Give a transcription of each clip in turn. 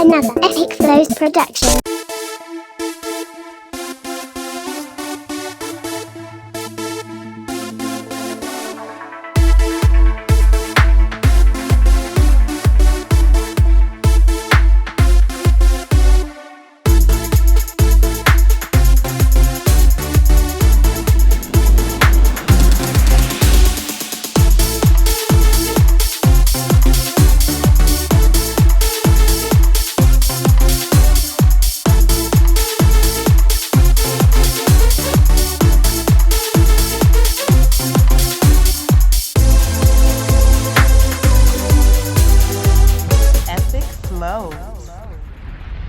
another Epic Flows production.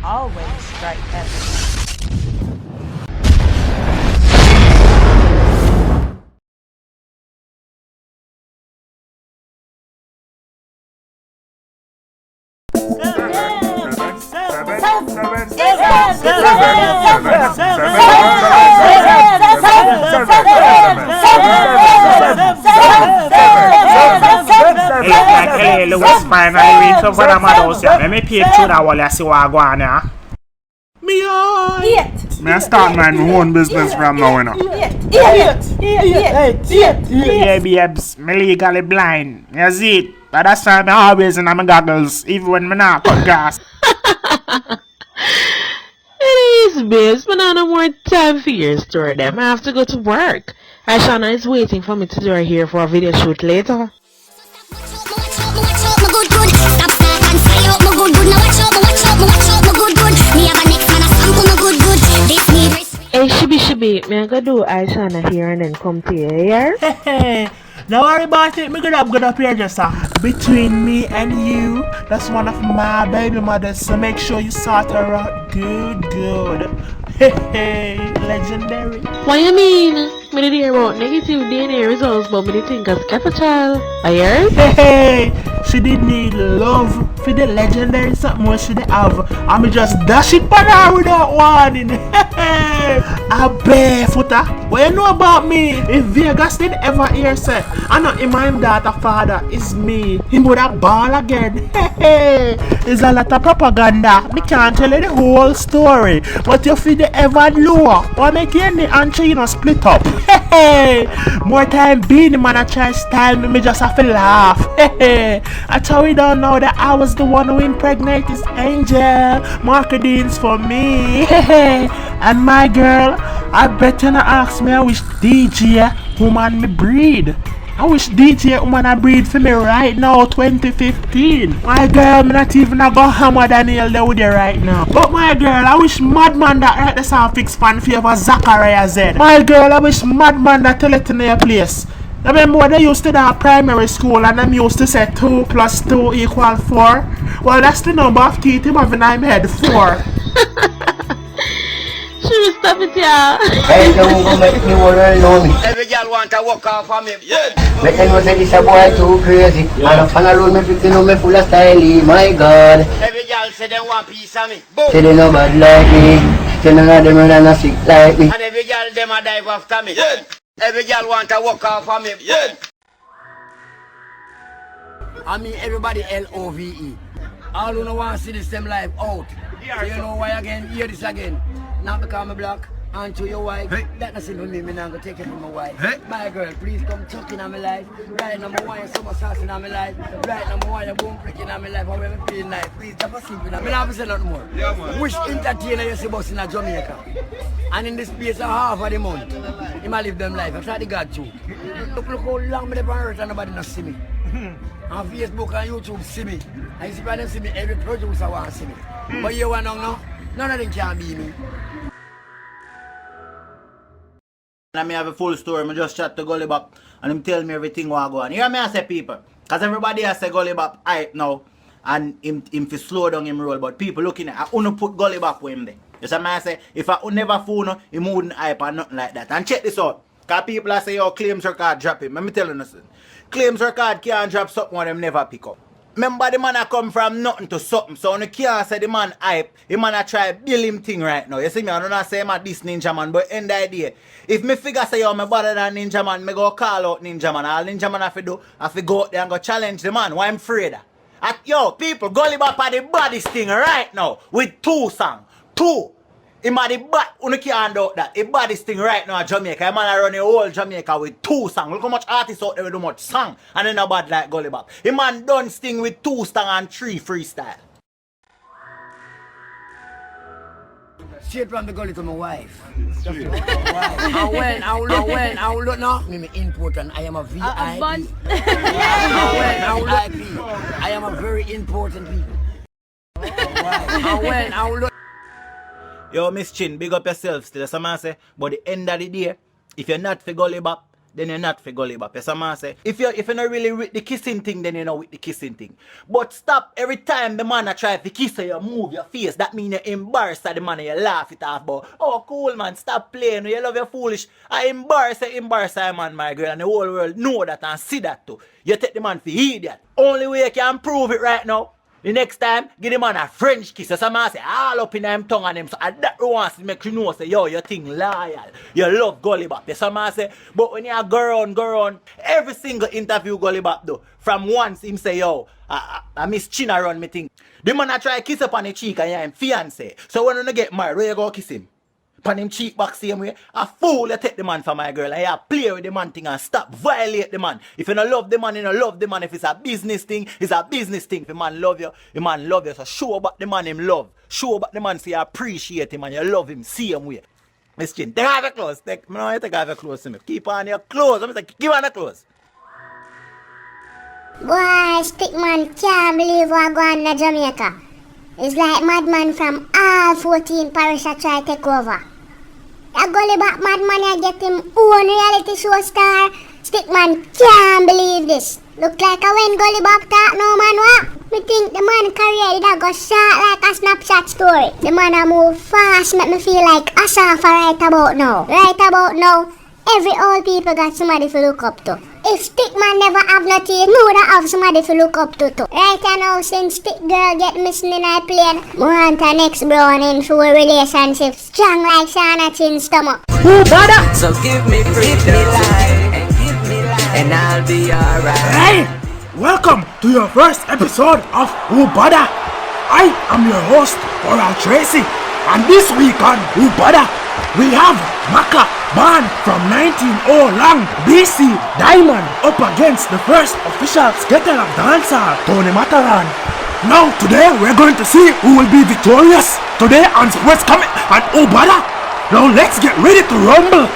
Always strike epic. Hey, Lewis finally reached over the Madhouse. Let me peep through that wall and see what I go on here. Me I start my own business from now on. Yeah, babes, me legally blind. You see it? But that's why I'm always in my goggles, even when I'm not cut grass. It is, babes, but I have no more time for your story. Them. I have to go to work. Ishwana is waiting for me to do her hair for a video shoot later. Hey, Shibi, me I go do Ishwana here and then come to you, here? Hey, don't worry about it, me good up Hairdresser. Between me and you, that's one of my baby mothers, so make sure you sort her out good. Hey, legendary. What you mean? Me did hear about negative DNA results, but me did think as skatta child. I heard? Hey, she did need love for the legendary something what she did have. I me just dash it for her without warning. Hey, I bear Foota. What you know about me? If Vegas did ever hear say, I know him and him daughter father is me, he would have ball again. Hey, it's a lot of propaganda. Me can't tell you the whole story. But if you ever know, what make Yendi and Chino split up? Hey, more time Beenieman a try style me just have to laugh. Hey, that's how we don't know that I was the one who impregnated this angel. Marketing's for me. Hey, and my girl, I bet you not ask me I wish DJ woman me breed. I wish DJ woman I breed for me right now, 2015. My girl, me not even a go hammer Daniel there with you right now. But my girl, I wish madman that write the song fix fan favor Zachariah Z. My girl, I wish madman that tell it in your place. Remember when they used to do primary school and them used to say 2 + 2 = 4? Well, that's the number of teeth him having in my head, 4. Stop it, yeah. Hey, don't go make me wanna know me. Every girl want to walk off on me. Yeah. Make them know say this a boy too crazy. And a fan alone me pretty know me full of style. My God. Every girl say they want piece of me. Say they no bad like me. Say none of them are not sick like me. And every girl them a dive after me. Yeah. Every girl want to walk off on me. Yeah. I mean everybody LOVE. All who no want to see this them life out. So you know why again? Hear this again. Not because I'm black, and to your wife. Hey. That nothing for me, me not gonna take it from my wife. Hey. My girl, please come chucking on my life. Right now, I want you summer sauce in my life. Right now, I want you boom pricking on my life. I want me feeling nice. Please, just a simple. I'm not say nothing more. Yeah, man. Which entertainer you see bus in a Jamaica? And in this place, half of the month, he might live them life. I try to God too. Look how long me live on earth and nobody not see me. On Facebook and YouTube see me. And you see them see me, every producer want to see me. But you want to know? None of them can be me. And I have a full story. I just chat to Gully Bop and him tell me everything what go on. Hear me I say people. Because everybody has say Gully Bop hype now. And him fi slow down him roll. But people looking at I wanna put Gully Bop with him there. You see me I say if I never phone him wouldn't hype or nothing like that. And check this out. Because people are say yo claims record drop him. Let me tell you something. Claims record can't drop something when them never pick up. Remember the man a come from nothing to something. So you can't say the man hype. The man a try build him thing right now. You see me, I don't know say I'm a this Ninja Man, but end the idea. If me figure say yo me better than Ninja Man, me go call out Ninja Man. All Ninja Man have to do, I have to go out there and go challenge the man. Why I'm afraid of? Yo, people, Gully Bop are the baddest thing right now with 2 songs. 2. Him are the you can't doubt that. The baddest thing right now in Jamaica. A man run the whole Jamaica with 2 songs. Look how much artists out there with do much song. And then a bad like Gully Bop. A man done sting with 2 song and 3 freestyle. Straight from the gully to my wife. I will look now. Me important. I am a VIP. I am a very important people. I will look. Yo, Miss Chin, big up yourself still. Some man say, but the end of the day, if you're not for Gully Bop, then you're not for Gully Bop. Some man say, if you're not really with the kissing thing, then you're not with the kissing thing. But stop every time the man try to kiss you, you move your face. That means you're embarrassed at the man and you laugh it off. But, oh, cool, man, stop playing. You love your foolish. I embarrass a man, my girl, and the whole world know that and see that too. You take the man for idiot. Only way you can prove it right now. The next time, give the man a French kiss. So some man say, all up in them tongue and them. So that wants to make you know, say, yo, you think loyal. You love Gully Bop. Some man say, but when you go around, every single interview Gully Bop do, from once him say, yo, I Miss Chin around me thing. The man a try kiss up on the cheek and you him fiancé. So when you get married, where you go kiss him? Pan him cheek back same way. A fool you take the man for my girl and you play with the man thing and stop violate the man. If you don't love the man, you don't love the man. If it's a business thing, it's a business thing. If the man love you, the man love you. So show about the man him love. Show about the man so you appreciate him and you love him same way. Miss Chin, take off your clothes. Take off your clothes to me. Keep on your clothes. I'm saying, keep on your clothes. Boy, stick man can't believe what going on in Jamaica. It's like madman from all 14 parishes try to take over. A Gully Bop madman I get him own reality show star. Stick man can't believe this. Look like a when Gully Bop talk no man what? Me think the man career did go short like a Snapchat story. The man a move fast make me feel like a for right about now. Right about now, every old people got somebody to look up to. If Stick man never have no teeth, me would have somebody to look up to too. Right now, since Stick girl get missing in our plane, we want our next brown in full relationship, strong like Shana Chin stomach. Shebada! So give me freedom, and I'll be alright. Hey! Welcome to your first episode of Shebada. I am your host, Tracy, and this week on Shebada, we have Maka born from 1900 long BC Diamond up against the first official skater of dancehall, Tony Mataran. Now today we're going to see who will be victorious today on Sports Comment at Shebada. Now let's get ready to rumble.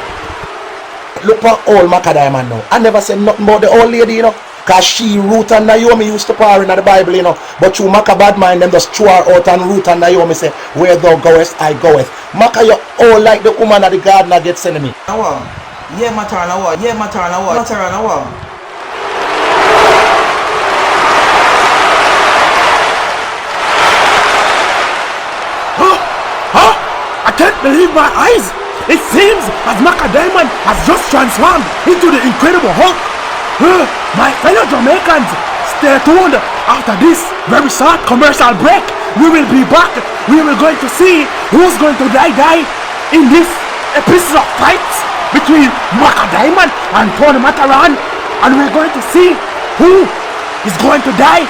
Look for old Maka Diamond now. I never said nothing about the old lady, you know. Cause she, Ruth and Naomi used to par in the Bible, you know. But you Maka bad mind, them just throw her out and Ruth and Naomi say, where thou goest, I goeth. Maka you all like the woman of the garden that gets enemy. Yeah, Matana, yeah, Matana, Matana. Huh? I can't believe my eyes. It seems as Maka Diamond has just transformed into the Incredible Hulk. My fellow Jamaicans, stay tuned. After this very short commercial break, we will be back. We will going to see who's going to die in this episode of fights between Maka Diamond and Tony Mataran, and we're going to see who is going to die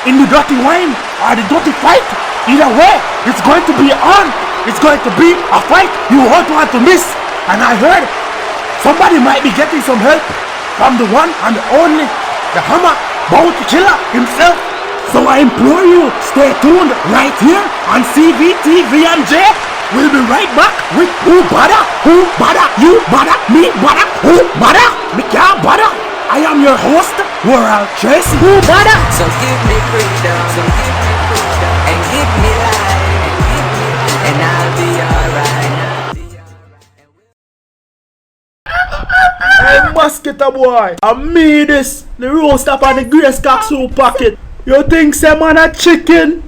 in the dirty wine or the dirty fight. Either way, it's going to be on. It's going to be a fight you won't want to miss. And I heard somebody might be getting some help from the one and the only, the hammer, bout killer himself. So I implore you, stay tuned right here on CVTVMJ. We'll be right back with Who Bada, you bada, me bada, who bada, me can't bada. I am your host, Tracy. Who Bada. So give me freedom, and give me life, and I'll be alright. Hey, mosquito boy, I mean this. The roast up on the grace cock soup packet. You think some man a chicken?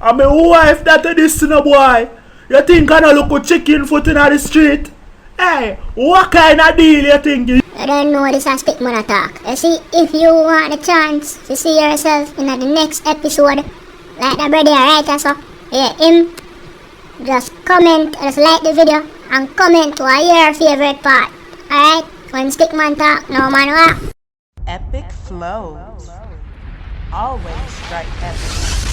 I'm a wife that a this no boy. You think I no look a chicken foot in the street? Hey, what kind of deal you think? I don't know this a Stick man attack. You see, if you want the chance to see yourself in the next episode, like the brother right so, yeah, him, just comment, just like the video, and comment what your favorite part. Alright? When Stick man talk, no man what? Epic flows. always strike happy.